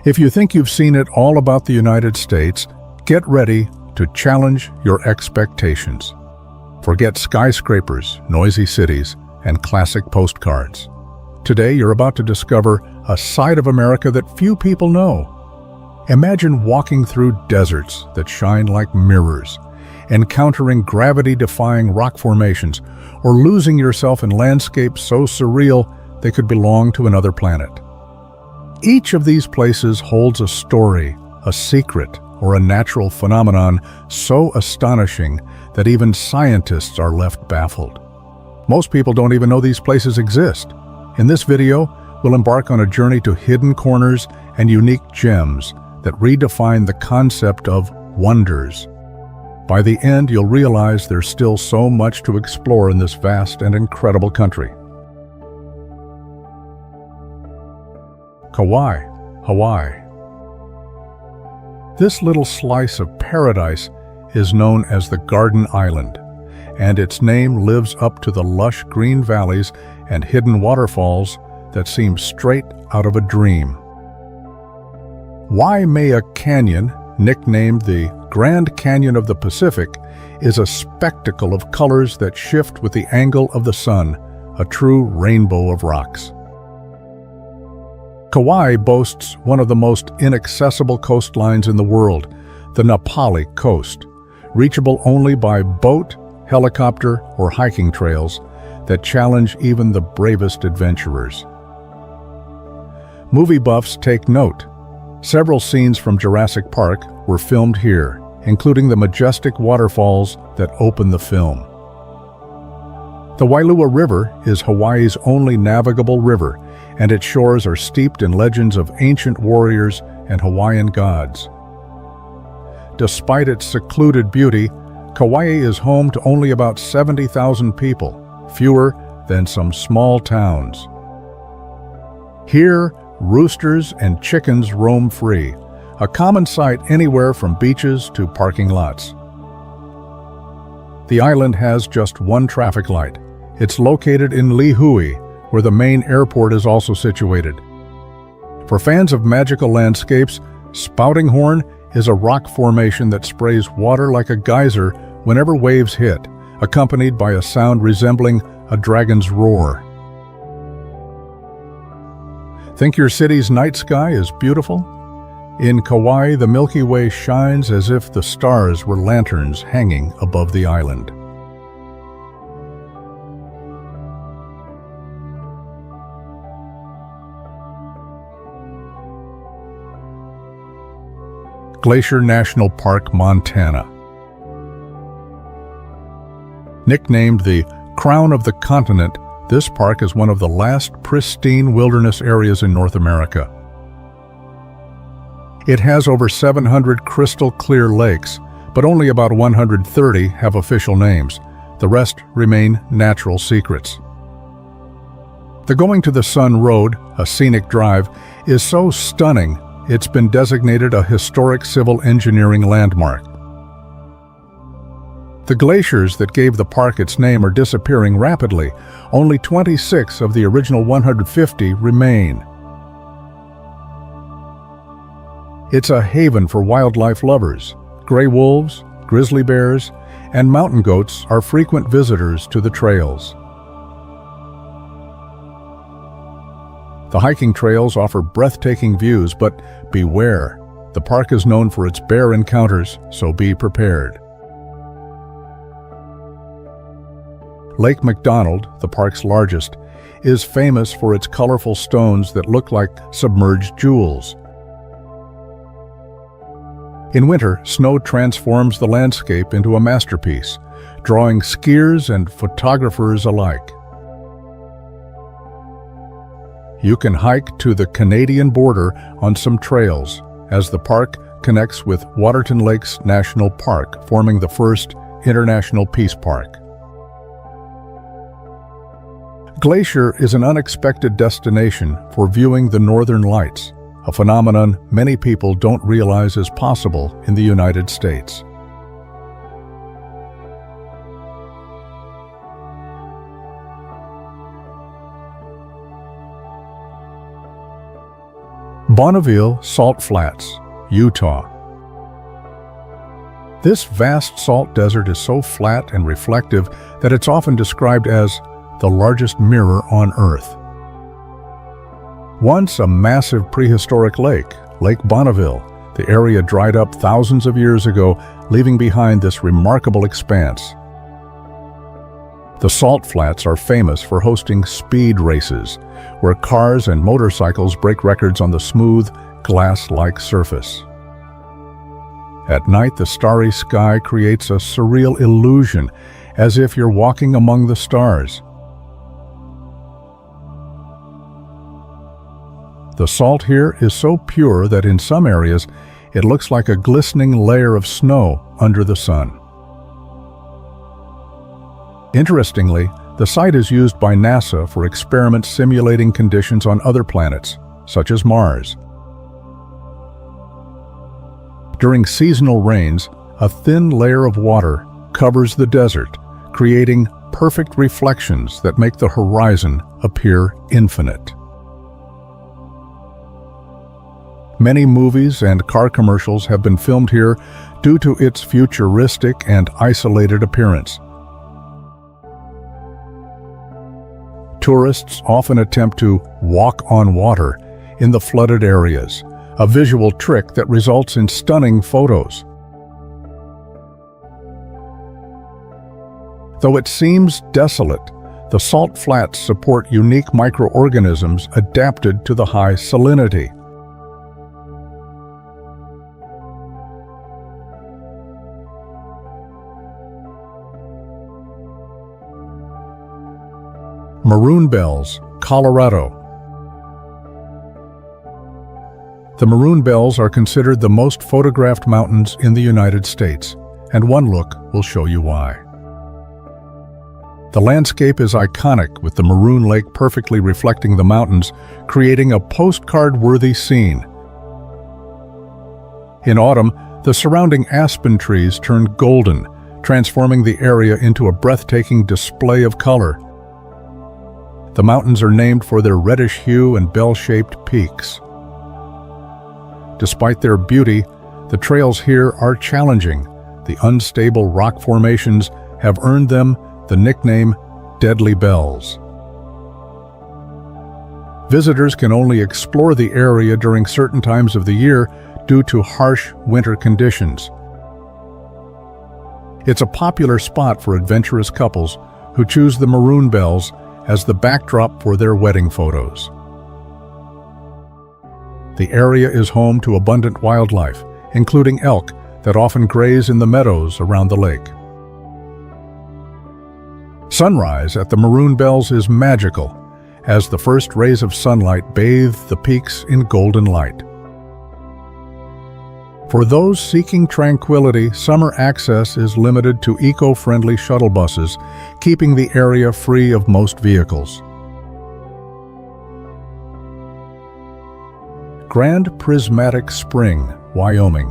If you think you've seen it all about the United States, get ready to challenge your expectations. Forget skyscrapers, noisy cities, and classic postcards. Today, you're about to discover a side of America that few people know. Imagine walking through deserts that shine like mirrors, encountering gravity-defying rock formations, or losing yourself in landscapes so surreal they could belong to another planet. Each of these places holds a story, a secret, or a natural phenomenon so astonishing that even scientists are left baffled. Most people don't even know these places exist. In this video, we'll embark on a journey to hidden corners and unique gems that redefine the concept of wonders. By the end, you'll realize there's still so much to explore in this vast and incredible country. Kauai, Hawaii. This little slice of paradise is known as the Garden Island, and its name lives up to the lush green valleys and hidden waterfalls that seem straight out of a dream. Waimea Canyon, nicknamed the Grand Canyon of the Pacific, is a spectacle of colors that shift with the angle of the sun, a true rainbow of rocks. Kauai boasts one of the most inaccessible coastlines in the world, the Napali Coast, reachable only by boat, helicopter, or hiking trails that challenge even the bravest adventurers. Movie buffs take note. Several scenes from Jurassic Park were filmed here, including the majestic waterfalls that open the film. The Wailua River is Hawaii's only navigable river, and its shores are steeped in legends of ancient warriors and Hawaiian gods. Despite its secluded beauty, Kauai is home to only about 70,000 people, fewer than some small towns. Here, roosters and chickens roam free, a common sight anywhere from beaches to parking lots. The island has just one traffic light. It's located in Lihue, where the main airport is also situated. For fans of magical landscapes, Spouting Horn is a rock formation that sprays water like a geyser whenever waves hit, accompanied by a sound resembling a dragon's roar. Think your city's night sky is beautiful? In Kauai, the Milky Way shines as if the stars were lanterns hanging above the island. Glacier National Park, Montana. Nicknamed the Crown of the Continent, this park is one of the last pristine wilderness areas in North America. It has over 700 crystal-clear lakes, but only about 130 have official names. The rest remain natural secrets. The Going to the Sun Road, a scenic drive, is so stunning it's been designated a historic civil engineering landmark. The glaciers that gave the park its name are disappearing rapidly. Only 26 of the original 150 remain. It's a haven for wildlife lovers. Gray wolves, grizzly bears, and mountain goats are frequent visitors to the trails. The hiking trails offer breathtaking views, but beware. The park is known for its bear encounters, so be prepared. Lake McDonald, the park's largest, is famous for its colorful stones that look like submerged jewels. In winter, snow transforms the landscape into a masterpiece, drawing skiers and photographers alike. You can hike to the Canadian border on some trails, as the park connects with Waterton Lakes National Park, forming the first international peace park. Glacier is an unexpected destination for viewing the Northern Lights, a phenomenon many people don't realize is possible in the United States. Bonneville Salt Flats, Utah. This vast salt desert is so flat and reflective that it's often described as the largest mirror on Earth. Once a massive prehistoric lake, Lake Bonneville, the area dried up thousands of years ago, leaving behind this remarkable expanse. The Salt Flats are famous for hosting speed races, where cars and motorcycles break records on the smooth, glass-like surface. At night, the starry sky creates a surreal illusion, as if you're walking among the stars. The salt here is so pure that in some areas, it looks like a glistening layer of snow under the sun. Interestingly, the site is used by NASA for experiments simulating conditions on other planets, such as Mars. During seasonal rains, a thin layer of water covers the desert, creating perfect reflections that make the horizon appear infinite. Many movies and car commercials have been filmed here due to its futuristic and isolated appearance. Tourists often attempt to walk on water in the flooded areas, a visual trick that results in stunning photos. Though it seems desolate, the salt flats support unique microorganisms adapted to the high salinity. Maroon Bells, Colorado. The Maroon Bells are considered the most photographed mountains in the United States, and one look will show you why. The landscape is iconic, with the Maroon Lake perfectly reflecting the mountains, creating a postcard-worthy scene. In autumn, the surrounding aspen trees turn golden, transforming the area into a breathtaking display of color. The mountains are named for their reddish hue and bell-shaped peaks. Despite their beauty, the trails here are challenging. The unstable rock formations have earned them the nickname Deadly Bells. Visitors can only explore the area during certain times of the year due to harsh winter conditions. It's a popular spot for adventurous couples who choose the Maroon Bells as the backdrop for their wedding photos. The area is home to abundant wildlife, including elk that often graze in the meadows around the lake. Sunrise at the Maroon Bells is magical, as the first rays of sunlight bathe the peaks in golden light. For those seeking tranquility, summer access is limited to eco-friendly shuttle buses, keeping the area free of most vehicles. Grand Prismatic Spring, Wyoming.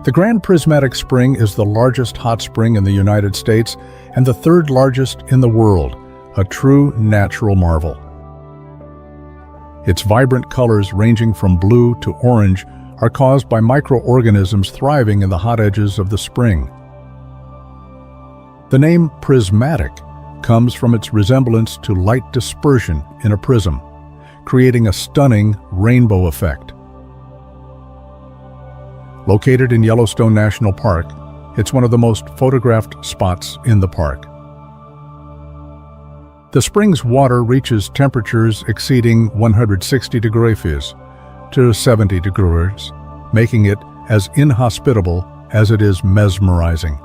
The Grand Prismatic Spring is the largest hot spring in the United States and the third largest in the world, a true natural marvel. Its vibrant colors, ranging from blue to orange, are caused by microorganisms thriving in the hot edges of the spring. The name prismatic comes from its resemblance to light dispersion in a prism, creating a stunning rainbow effect. Located in Yellowstone National Park, it's one of the most photographed spots in the park. The spring's water reaches temperatures exceeding 160 degrees to 70 degrees, making it as inhospitable as it is mesmerizing.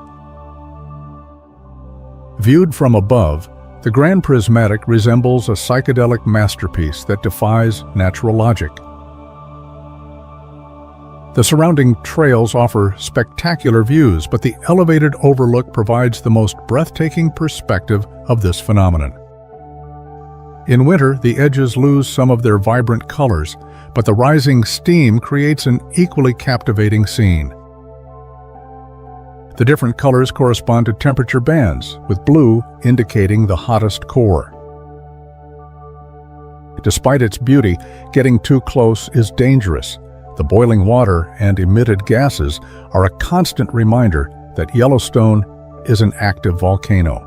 Viewed from above, the Grand Prismatic resembles a psychedelic masterpiece that defies natural logic. The surrounding trails offer spectacular views, but the elevated overlook provides the most breathtaking perspective of this phenomenon. In winter, the edges lose some of their vibrant colors, but the rising steam creates an equally captivating scene. The different colors correspond to temperature bands, with blue indicating the hottest core. Despite its beauty, getting too close is dangerous. The boiling water and emitted gases are a constant reminder that Yellowstone is an active volcano.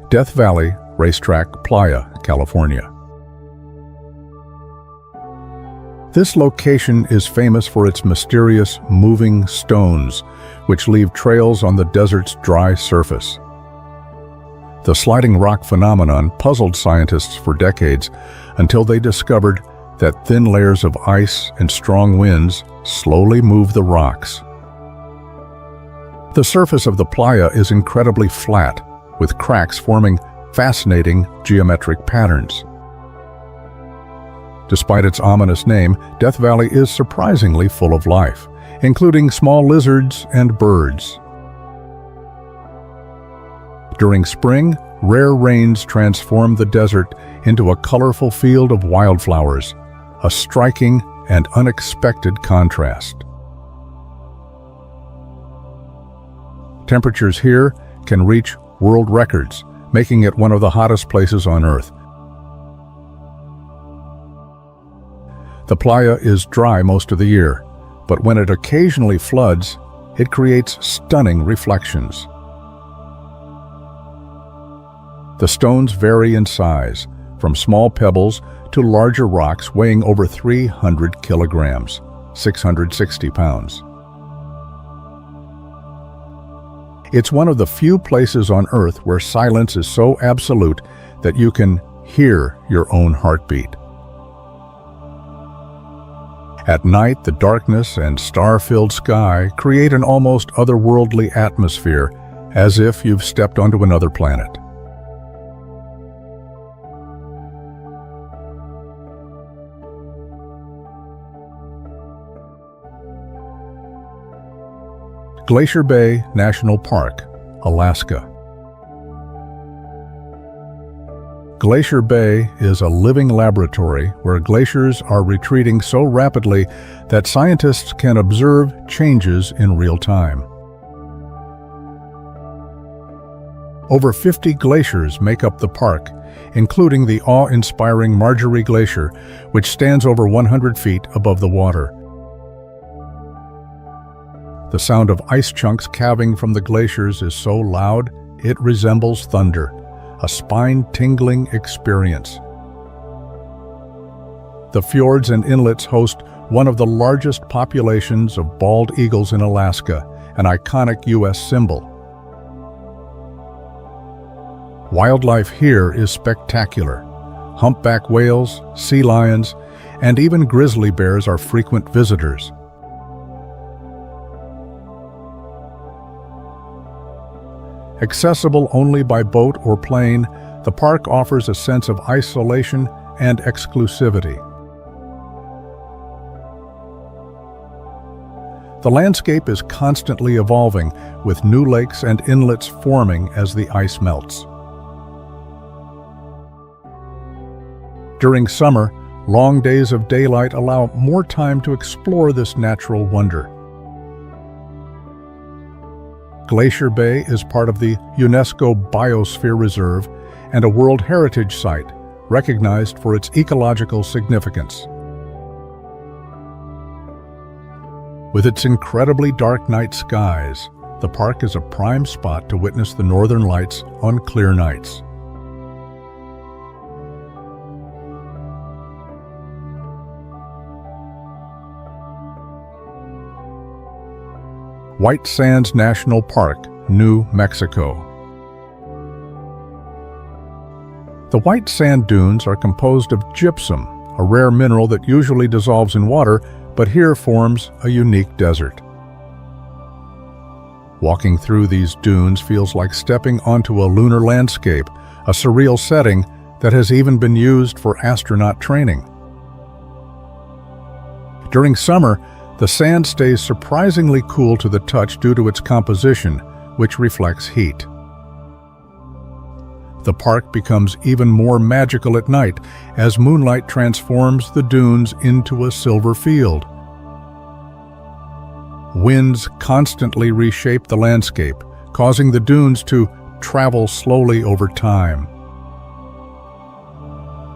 Death Valley Racetrack, Playa, California. This location is famous for its mysterious moving stones, which leave trails on the desert's dry surface. The sliding rock phenomenon puzzled scientists for decades until they discovered that thin layers of ice and strong winds slowly move the rocks. The surface of the playa is incredibly flat, with cracks forming fascinating geometric patterns. Despite its ominous name, Death Valley is surprisingly full of life, including small lizards and birds. During spring, rare rains transform the desert into a colorful field of wildflowers, a striking and unexpected contrast. Temperatures here can reach world records, making it one of the hottest places on Earth. The playa is dry most of the year, but when it occasionally floods, it creates stunning reflections. The stones vary in size, from small pebbles to larger rocks weighing over 300 kilograms, 660 pounds. It's one of the few places on Earth where silence is so absolute that you can hear your own heartbeat. At night, the darkness and star-filled sky create an almost otherworldly atmosphere, as if you've stepped onto another planet. Glacier National Park, Alaska. Glacier Bay is a living laboratory where glaciers are retreating so rapidly that scientists can observe changes in real time. Over 50 glaciers make up the park, including the awe-inspiring Marjorie Glacier, which stands over 100 feet above the water. The sound of ice chunks calving from the glaciers is so loud, it resembles thunder, a spine-tingling experience. The fjords and inlets host one of the largest populations of bald eagles in Alaska, an iconic U.S. symbol. Wildlife here is spectacular. Humpback whales, sea lions, and even grizzly bears are frequent visitors. Accessible only by boat or plane, the park offers a sense of isolation and exclusivity. The landscape is constantly evolving, with new lakes and inlets forming as the ice melts. During summer, long days of daylight allow more time to explore this natural wonder. Glacier Bay is part of the UNESCO Biosphere Reserve and a World Heritage Site, recognized for its ecological significance. With its incredibly dark night skies, the park is a prime spot to witness the northern lights on clear nights. White Sands National Park, New Mexico. The white sand dunes are composed of gypsum, a rare mineral that usually dissolves in water, but here forms a unique desert. Walking through these dunes feels like stepping onto a lunar landscape, a surreal setting that has even been used for astronaut training. During summer, the sand stays surprisingly cool to the touch due to its composition, which reflects heat. The park becomes even more magical at night as moonlight transforms the dunes into a silver field. Winds constantly reshape the landscape, causing the dunes to travel slowly over time.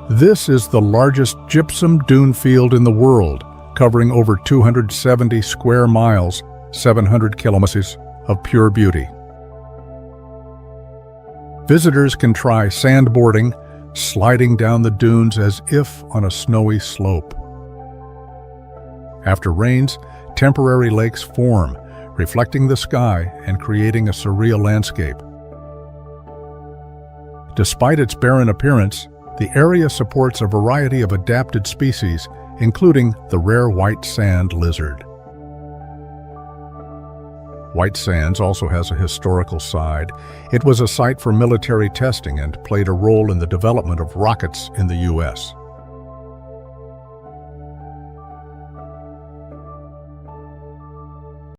This is the largest gypsum dune field in the world, covering over 270 square miles, 700 kilometers of pure beauty. Visitors can try sandboarding, sliding down the dunes as if on a snowy slope. After rains, temporary lakes form, reflecting the sky and creating a surreal landscape. Despite its barren appearance, the area supports a variety of adapted species, including the rare white sand lizard. White Sands also has a historical side. It was a site for military testing and played a role in the development of rockets in the U.S.